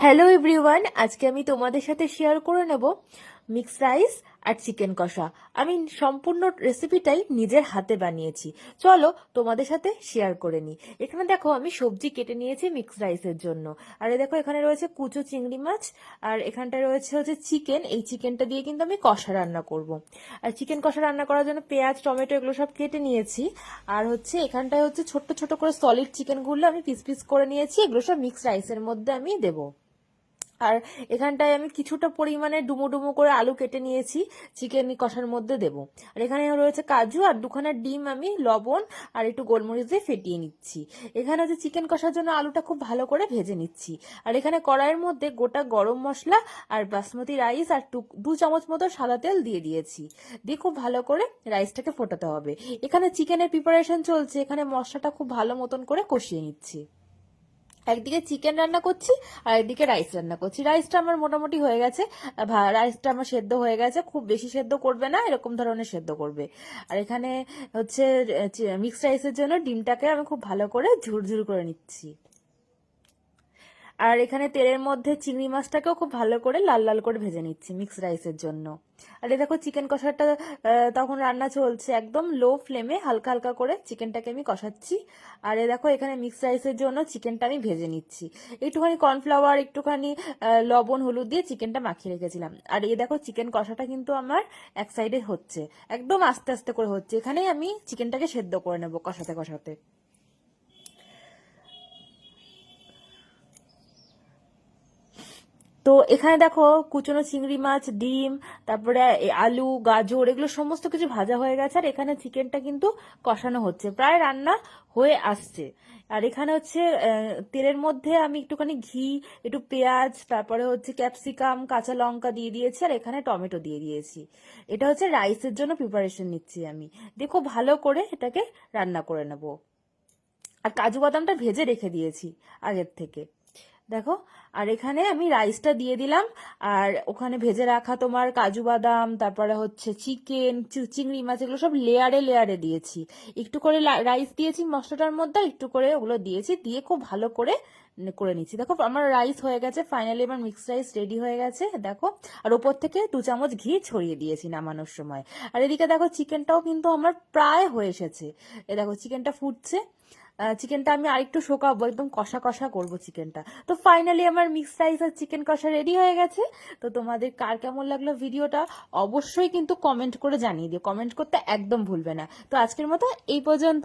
Hello everyone, আজকে আমি তোমাদের সাথে শেয়ার করে নেব মিক্সড রাইস আর চিকেন কষা। আমি সম্পূর্ণ রেসিপিটাই নিজের হাতে বানিয়েছি। চলো তোমাদের সাথে শেয়ার করে নিই। এখানে দেখো আমি সবজি কেটে নিয়েছি মিক্সড রাইসের জন্য। আর দেখো এখানে রয়েছে কুচো চিংড়ি মাছ, আর এখানটায় রয়েছে হচ্ছে চিকেন। এই চিকেনটা দিয়ে কিন্তু আমি কষা রান্না করব। আর চিকেন কষা রান্না করার জন্য পেঁয়াজ টমেটো এগুলো সব কেটে নিয়েছি। আর হচ্ছে এখানটায় হচ্ছে ছোট্ট ছোট করে সলিড চিকেনগুলো আমি পিস পিস করে নিয়েছি। এগুলো সব মিক্সড রাইসের মধ্যে আমি দেবো। আর এখানটায় আমি কিছুটা পরিমাণে ডুমো ডুমো করে আলু কেটে নিয়েছি, চিকেন কষার মধ্যে দেবো। আর এখানে রয়েছে কাজু আর দুখানা ডিম আমি লবণ আর একটু গোলমরিচ দিয়ে ফেটিয়ে নিচ্ছি। এখানে হচ্ছে চিকেন কষার জন্য আলুটা খুব ভালো করে ভেজে নিচ্ছি। আর এখানে কড়াইয়ের মধ্যে গোটা গরম মশলা আর বাসমতি রাইস আর 2 চামচ মতো সাদা তেল দিয়ে দিয়েছি। দিয়ে খুব ভালো করে রাইসটাকে ফোটাতে হবে। এখানে চিকেনের প্রিপারেশন চলছে, এখানে মশলাটা খুব ভালো মতন করে কষিয়ে নিচ্ছি। একদিকে চিকেন রান্না করছি আর একদিকে রাইস রান্না করছি। রাইসটা আমার মোটামুটি হয়ে গেছে, রাইসটা আমার সেদ্ধ হয়ে গেছে। খুব বেশি সেদ্ধ করবে না, এরকম ধরনের সেদ্ধ করবে। আর এখানে হচ্ছে মিক্সড রাইসের জন্য ডিমটাকে আমি খুব ভালো করে ঝুরঝুর করে নিচ্ছি। আর এখানে তেলের মধ্যে চিংড়ি মাছটাকেও খুব ভালো করে লাল লাল করে ভেজে নিচ্ছি মিক্সড রাইসের জন্য। আর এই দেখো চিকেন কষাটা তখন রান্না চলছে, একদম লো ফ্লেমে হালকা হালকা করে চিকেনটাকে আমি কষাচ্ছি। আর এই দেখো এখানে মিক্সড রাইসের জন্য চিকেনটা আমি ভেজে নিচ্ছি। একটুখানি কর্নফ্লাওয়ার একটুখানি লবণ হলুদ দিয়ে চিকেনটা মাখিয়ে রেখেছিলাম। আর এই দেখো চিকেন কষাটা কিন্তু আমার এক সাইডে হচ্ছে, একদম আস্তে আস্তে করে হচ্ছে। এখানেই আমি চিকেনটাকে সেদ্ধ করে নেবো কষাতে কষাতে। তো এখানে দেখো কুচনো চিংড়ি মাছ, ডিম, তারপরে আলু গাজর এগুলো সমস্ত কিছু ভাজা হয়ে গেছে। আর এখানে চিকেনটা কিন্তু কষানো হচ্ছে, প্রায় রান্না হয়ে আসছে। আর এখানে হচ্ছে তেলের মধ্যে আমি একটুখানি ঘি, একটু পেঁয়াজ, তারপরে হচ্ছে ক্যাপসিকাম, কাঁচা লঙ্কা দিয়ে দিয়েছি। আর এখানে টমেটো দিয়ে দিয়েছি। এটা হচ্ছে রাইসের জন্য প্রিপারেশন নিচ্ছি আমি। দেখো ভালো করে এটাকে রান্না করে নেব। আর কাজু বাদামটা ভেজে রেখে দিয়েছি আগের থেকে, দেখো। আর এখানে আমি রাইসটা দিয়ে দিলাম। আর ওখানে ভেজে রাখা তোমার কাজু বাদাম, তারপরে হচ্ছে চিকেন, চিংড়ি মাছ এগুলো সব লেয়ারে লেয়ারে দিয়েছি। একটু করে রাইস দিয়েছি মশলাটার মধ্যে, একটু করে ওগুলো দিয়েছি, দিয়ে খুব ভালো করে করে নিচ্ছি। দেখো আমার রাইস হয়ে গেছে, ফাইনালি আমার মিক্সড রাইস রেডি হয়ে গেছে, দেখো। আর ওপর থেকে 2 চামচ ঘি ছড়িয়ে দিয়েছি নামানোর সময়। আর এদিকে দেখো চিকেনটাও কিন্তু আমার প্রায় হয়ে এসেছে। এ দেখো চিকেনটা ফুটছে। চিকেনটা আমি আরেকটু শোকাবো, একদম কষা কষা করবো চিকেনটা। তো ফাইনালি আমার মিক্সড রাইস আর চিকেন কষা রেডি হয়ে গেছে। তো তোমাদের কার কেমন লাগলো ভিডিওটা অবশ্যই কিন্তু কমেন্ট করে জানিয়ে দিও, কমেন্ট করতে একদম ভুলবে না। তো আজকের মতো এই পর্যন্ত।